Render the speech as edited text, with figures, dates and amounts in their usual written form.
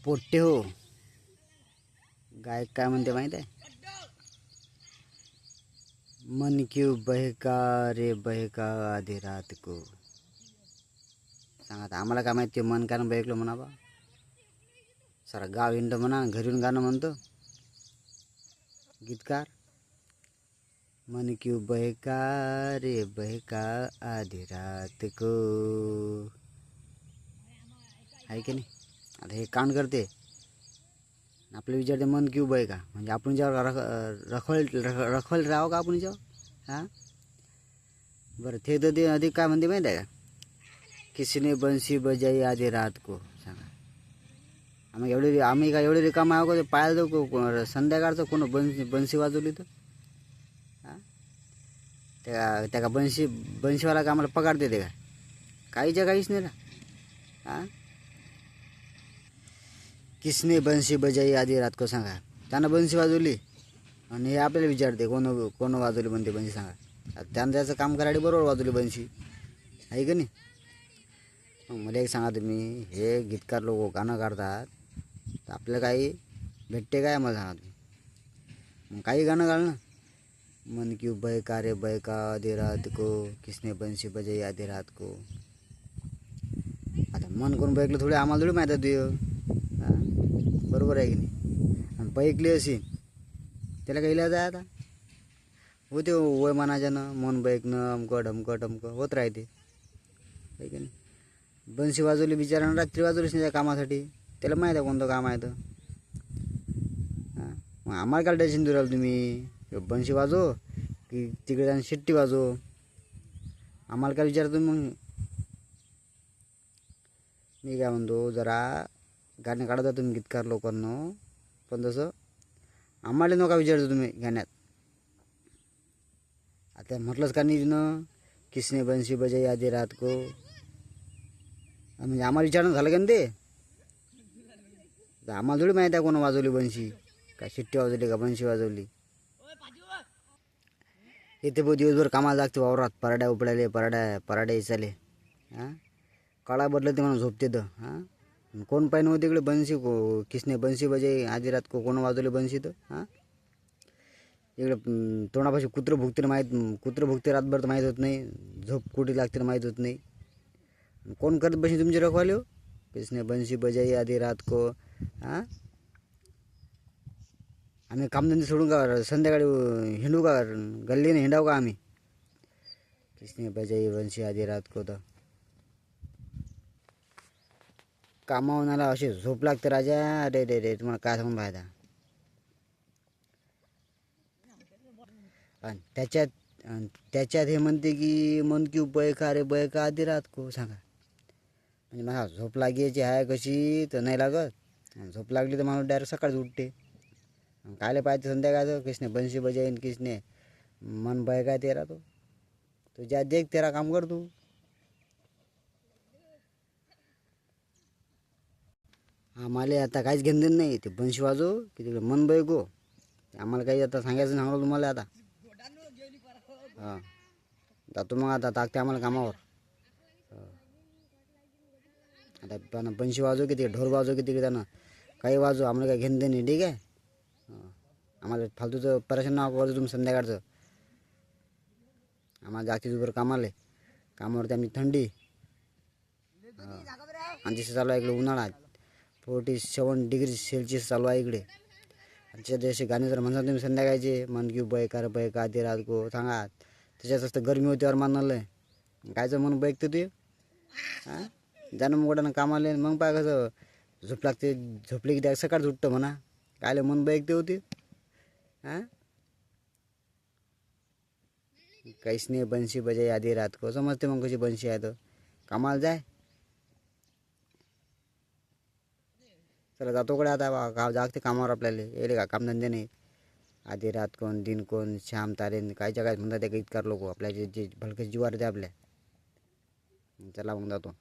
पोट्टे हो, गायक काय म्हणते माहीत आहे? मन क्यों बहका रे बहका आधी रात को. सांगा आता आम्हाला काय माहिती मन काय बहकलो म्हणा बा. सारा गाव हिंड म्हणा, घरी येऊन गाणं म्हणतो गीतकार. मन क्यों बहका रे बहका आधी रात को. आहे की नाही? आता हे कान करते आपले विचारते मन क्यों बहका, म्हणजे आपण जेव्हा रखवल राहावं का आपण जेव्हा. हां बरं, ते तर ते अधिक काय म्हणते माहीत आहे का? किसने बंसी बजाई आधी रात को. सांगा आम्ही काय एवढे रिकाम आहो का? पाहायला जाऊ संध्याकाळचं कोण बंसी वाजवली तर. हां त्या का बंशीवाला का आम्हाला पगार देते का? काहीच नाही ना. हां किसने बंसी बजाई आधी रात को. सांगा त्यानं बंसी वाजवली आणि हे आपल्याला विचारते कोण वाजवली म्हणते बंसी. सांगा त्यानं त्याचं काम करायला बरोबर वाजवली बंसी, आहे का नाही? मग मला एक सांगा तुम्ही, हे गीतकार लोक गाणं काढतात तर आपल्याला काही भेटते काय? मला सांगा तुम्ही. मग काही गाणं घाल ना. मन क्यों बहका रे बहका आधी रात को, किसने बंसी बजाई आधी रात को. आता मन करून बहकलं थोडी आम्हाला थोडी माहीत आहे तुझं. हां बरोबर आहे की नाही? आणि बहकली अशी त्याला काही इलाज आहे आता? होते वय मनाच्यानं मन बहकणं अमकं होत राहते, आहे की नाही? बंशी वाजवली बिचारानं, रात्री वाजवलीच नाही त्या कामासाठी. त्याला माहीत आहे कोणतं काम आहे तर. हां मग आम्हाला काय टेन्शन देऊ राहिलं तुम्ही? बंशी वाजव की तिकडे जाऊन शिट्टी वाजव, आम्हाला काय विचारतो मग? मी काय म्हणतो, जरा गाणे काढता तुम्ही गीतकार लोकांना, पण तसं आम्हाला नका विचारतो तुम्ही गाण्यात. आता म्हटलंच का नाही तिनं किसने बंसी बजाई आधी रात को. म्हणजे आम्हाला विचारणं झालं का ना ते? आम्हाला थोडी माहीत आहे कोण वाजवली बंशी, का शिट्टी वाजवली का बंशी वाजवली. इथे बघ दिवसभर कामाला लागते वावरात, पराड्या उपडायले पराड्या इचाले. हां काळा बदलत ते म्हणून झोपते तर. हां कोण पाहिजे होते इकडे बंशी किसने बंशी बजाई आधी रात को, कोण वाजवली बंशी तर. हां इकडे तोंडापाशी कुत्रं भुकते रातभर तर माहीत होत नाही, झोप कुठे लागते तर माहीत होत नाही. कोण करत बशी तुमची रखवाले हो? किसने बंशी बजाई आधी रात को. हां आम्ही कामधंदे सोडून का संध्याकाळी हिंडू का, गल्लीने हिंडाव का आम्ही? किसने बजाई बंशी आधी रात को. तर कामावून आला असे झोप लागते राजा. अरे रे रे, तुम्हाला काय सांगून पाहिजे. आणि त्याच्यात हे म्हणते की मन क्यों बहका रे बहका आधी रात को. सांगा म्हणजे मला झोप लागायची आहे कशी तर नाही लागत. झोप लागली तर माणूस डायरेक्ट सकाळीच उठते. कायले पाहिजे संध्याकाळचं किसने बंशी बजाईन किसने मन बहका तेरा. तो ज्या देख तेरा काम कर तू. आम्हाला आता काहीच घेणं नाही ते बंशी वाजव की तिकडे मन बहको. आम्हाला काही आता सांगायचं सांगलं तुम्हाला आता. हां जातो मग आता, टाकते आम्हाला कामावर. आता पण बंशी वाजव की तिकडे ढोल वाजव की तिकडे त्यानं काही वाजव, आम्हाला काही घेणं नाही, ठीक आहे? आम्हाला फालतूचं परेशान नाव करतो तुम्ही संध्याकाळचं. आम्हाला जागती दुपार कामावरती आमची थंडी. आणि जसं चालू आहे इकडे उन्हाळा 47 डिग्री सेल्सिअस चालू आहे इकडे. आणि त्याच्यात असे गाणे जर म्हणता तुम्ही संध्याकाळचे, मन क्यों बहका रे बहका आधी रात को. सांगा त्याच्यात असतं गरमी होतीवर मानलं कायचं मन बहकते तू. हां जाणं मग मोठ्यानं कामाला मग पाय कसं झोप लागते. झोपली की त्या सकाळच उठतं म्हणा, कायले मन बहकते होती. हां काहीच नाही बंशी बजाई आधी रात को. समजते मग कशी बंशी आहे तर कामाला जाय. चला जातो कडे आता गाव जागते कामावर आपल्याला येले का कामधंदे नाही. आधी रात कोण दिन कोण श्याम तारेन कायच्या काय म्हणतात ते गीतकार लोक आपल्या जे भलके जीवार ते आपल्या. चला मग जातो.